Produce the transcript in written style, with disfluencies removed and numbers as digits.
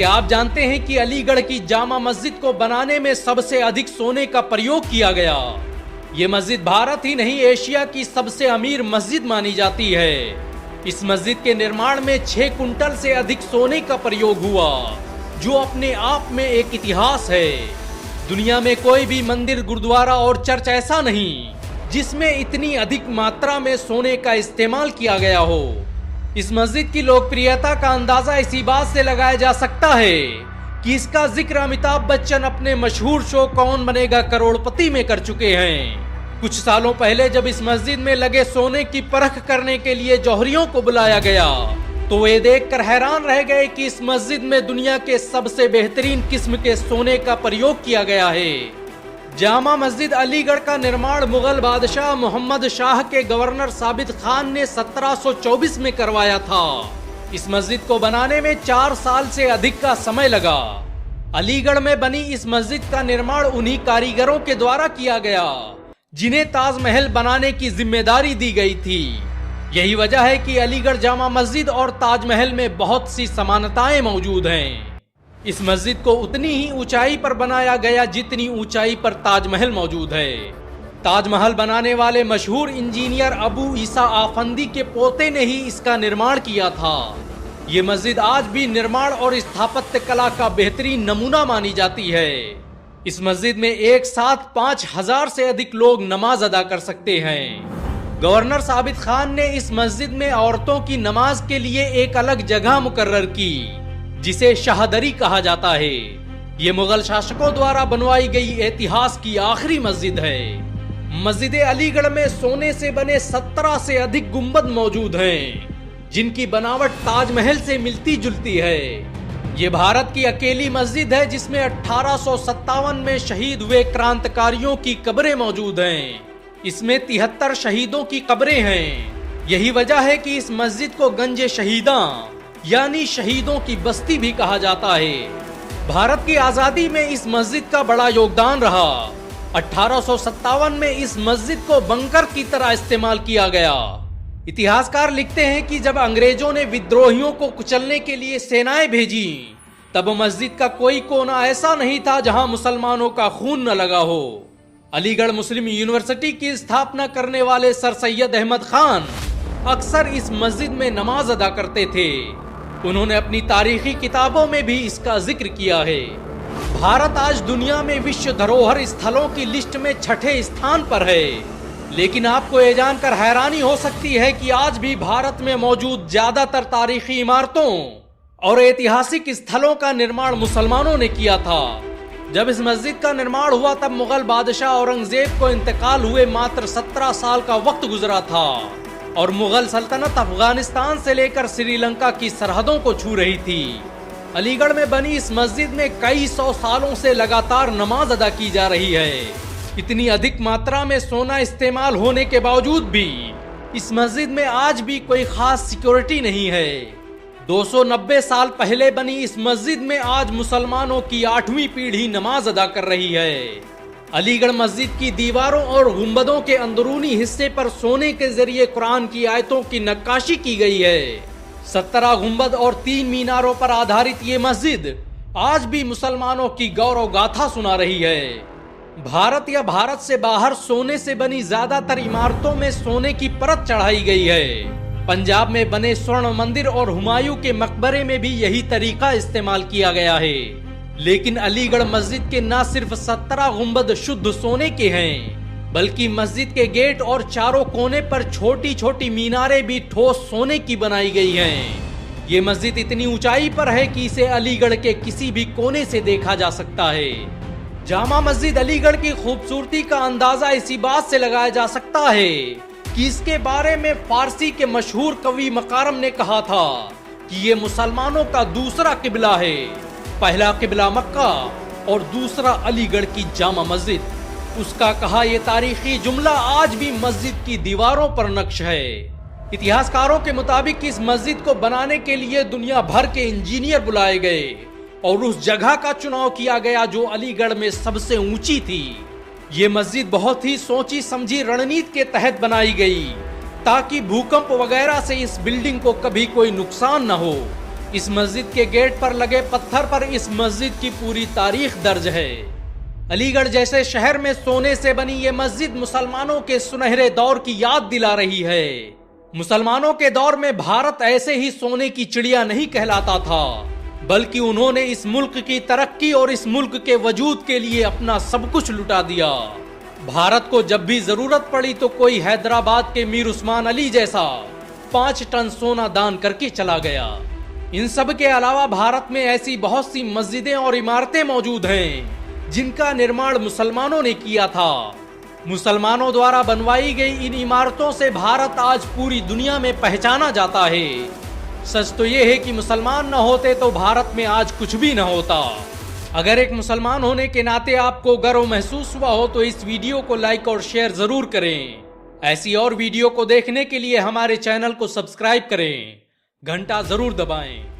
क्या आप जानते हैं कि अलीगढ़ की जामा मस्जिद को बनाने में सबसे अधिक सोने का प्रयोग किया गया। ये मस्जिद भारत ही नहीं एशिया की सबसे अमीर मस्जिद मानी जाती है। इस मस्जिद के निर्माण में 6 कुंटल से अधिक सोने का प्रयोग हुआ, जो अपने आप में एक इतिहास है। दुनिया में कोई भी मंदिर, गुरुद्वारा और चर्च ऐसा नहीं जिसमें इतनी अधिक मात्रा में सोने का इस्तेमाल किया गया हो। इस मस्जिद की लोकप्रियता का अंदाजा इसी बात से लगाया जा सकता है कि इसका जिक्र अमिताभ बच्चन अपने मशहूर शो कौन बनेगा करोड़पति में कर चुके हैं। कुछ सालों पहले जब इस मस्जिद में लगे सोने की परख करने के लिए जौहरियों को बुलाया गया तो वे देखकर हैरान रह गए कि इस मस्जिद में दुनिया के सबसे बेहतरीन किस्म के सोने का प्रयोग किया गया है। जामा मस्जिद अलीगढ़ का निर्माण मुगल बादशाह मोहम्मद शाह के गवर्नर साबित खान ने 1724 में करवाया था। इस मस्जिद को बनाने में 4 साल से अधिक का समय लगा। अलीगढ़ में बनी इस मस्जिद का निर्माण उन्हीं कारीगरों के द्वारा किया गया जिन्हें ताजमहल बनाने की जिम्मेदारी दी गई थी। यही वजह है कि अलीगढ़ जामा मस्जिद और ताजमहल में बहुत सी समानताएं मौजूद हैं। इस मस्जिद को उतनी ही ऊंचाई पर बनाया गया जितनी ऊंचाई पर ताजमहल मौजूद है। ताजमहल बनाने वाले मशहूर इंजीनियर अबू ईसा आफंदी के पोते ने ही इसका निर्माण किया था। ये मस्जिद आज भी निर्माण और स्थापत्य कला का बेहतरीन नमूना मानी जाती है। इस मस्जिद में एक साथ 5000 से अधिक लोग नमाज अदा कर सकते हैं। गवर्नर साबित खान ने इस मस्जिद में औरतों की नमाज के लिए एक अलग जगह मुकर्रर की जिसे शाहदरी कहा जाता है। ये मुगल शासकों द्वारा बनवाई गई इतिहास की आखिरी मस्जिद है। मस्जिद अलीगढ़ में सोने से बने 17 से अधिक गुंबद मौजूद हैं, जिनकी बनावट ताजमहल से मिलती जुलती है। ये भारत की अकेली मस्जिद है जिसमें 1857 में शहीद हुए क्रांतिकारियों की कब्रें मौजूद हैं। इसमें 73 शहीदों की कब्रें हैं। यही वजह है कि इस मस्जिद को गंजे शहीदां यानी शहीदों की बस्ती भी कहा जाता है। भारत की आजादी में इस मस्जिद का बड़ा योगदान रहा। 1857 में इस मस्जिद को बंकर की तरह इस्तेमाल किया गया। इतिहासकार लिखते हैं कि जब अंग्रेजों ने विद्रोहियों को कुचलने के लिए सेनाएं भेजी तब मस्जिद का कोई कोना ऐसा नहीं था जहां मुसलमानों का खून न लगा हो। अलीगढ़ मुस्लिम यूनिवर्सिटी की स्थापना करने वाले सर सैयद अहमद खान अक्सर इस मस्जिद में नमाज अदा करते थे। उन्होंने अपनी तारीखी किताबों में भी इसका जिक्र किया है। भारत आज दुनिया में विश्व धरोहर स्थलों की लिस्ट में 6ठे स्थान पर है। लेकिन आपको ये जानकर हैरानी हो सकती है कि आज भी भारत में मौजूद ज्यादातर तारीखी इमारतों और ऐतिहासिक स्थलों का निर्माण मुसलमानों ने किया था। जब इस मस्जिद का निर्माण हुआ तब मुगल बादशाह औरंगजेब को इंतकाल हुए मात्र 17 साल का वक्त गुजरा था और मुगल सल्तनत अफगानिस्तान से लेकर श्रीलंका की सरहदों को छू रही थी। अलीगढ़ में बनी इस मस्जिद में कई 100 सालों से लगातार नमाज अदा की जा रही है। इतनी अधिक मात्रा में सोना इस्तेमाल होने के बावजूद भी इस मस्जिद में आज भी कोई खास सिक्योरिटी नहीं है। 290 साल पहले बनी इस मस्जिद में आज मुसलमानों की 8वीं पीढ़ी नमाज अदा कर रही है। अलीगढ़ मस्जिद की दीवारों और गुंबदों के अंदरूनी हिस्से पर सोने के जरिए कुरान की आयतों की नक्काशी की गई है। 17 गुंबद और 3 मीनारों पर आधारित ये मस्जिद आज भी मुसलमानों की गौरव गाथा सुना रही है। भारत या भारत से बाहर सोने से बनी ज्यादातर इमारतों में सोने की परत चढ़ाई गई है। पंजाब में बने स्वर्ण मंदिर और हुमायूं के मकबरे में भी यही तरीका इस्तेमाल किया गया है। लेकिन अलीगढ़ मस्जिद के न सिर्फ 17 गुंबद शुद्ध सोने के हैं, बल्कि मस्जिद के गेट और चारों कोने पर छोटी छोटी मीनारें भी ठोस सोने की बनाई गई हैं। ये मस्जिद इतनी ऊंचाई पर है कि इसे अलीगढ़ के किसी भी कोने से देखा जा सकता है। जामा मस्जिद अलीगढ़ की खूबसूरती का अंदाजा इसी बात से लगाया जा सकता है कि इसके बारे में फारसी के मशहूर कवि मकारम ने कहा था कि ये मुसलमानों का दूसरा किबला है। पहला किबला मक्का और दूसरा अलीगढ़ की जामा मस्जिद। उसका कहा यह तारीखी जुमला आज भी मस्जिद की दीवारों पर नक्श है। इतिहासकारों के मुताबिक इस मस्जिद को बनाने के लिए दुनिया भर के इंजीनियर बुलाए गए और उस जगह का चुनाव किया गया जो अलीगढ़ में सबसे ऊंची थी। ये मस्जिद बहुत ही सोची समझी रणनीति के तहत बनाई गई ताकि भूकंप वगैरह से इस बिल्डिंग को कभी कोई नुकसान न हो। इस मस्जिद के गेट पर लगे पत्थर पर इस मस्जिद की पूरी तारीख दर्ज है। अलीगढ़ जैसे शहर में सोने से बनी ये मस्जिद मुसलमानों के सुनहरे दौर की याद दिला रही है। मुसलमानों के दौर में भारत ऐसे ही सोने की चिड़िया नहीं कहलाता था, बल्कि उन्होंने इस मुल्क की तरक्की और इस मुल्क के वजूद के लिए अपना सब कुछ लुटा दिया। भारत को जब भी जरूरत पड़ी तो कोई हैदराबाद के मीर उस्मान अली जैसा 5 टन सोना दान करके चला गया। इन सब के अलावा भारत में ऐसी बहुत सी मस्जिदें और इमारतें मौजूद हैं जिनका निर्माण मुसलमानों ने किया था। मुसलमानों द्वारा बनवाई गई इन इमारतों से भारत आज पूरी दुनिया में पहचाना जाता है। सच तो ये है कि मुसलमान न होते तो भारत में आज कुछ भी न होता। अगर एक मुसलमान होने के नाते आपको गर्व महसूस हुआ हो तो इस वीडियो को लाइक और शेयर जरूर करें। ऐसी और वीडियो को देखने के लिए हमारे चैनल को सब्सक्राइब करें, घंटा जरूर दबाएं।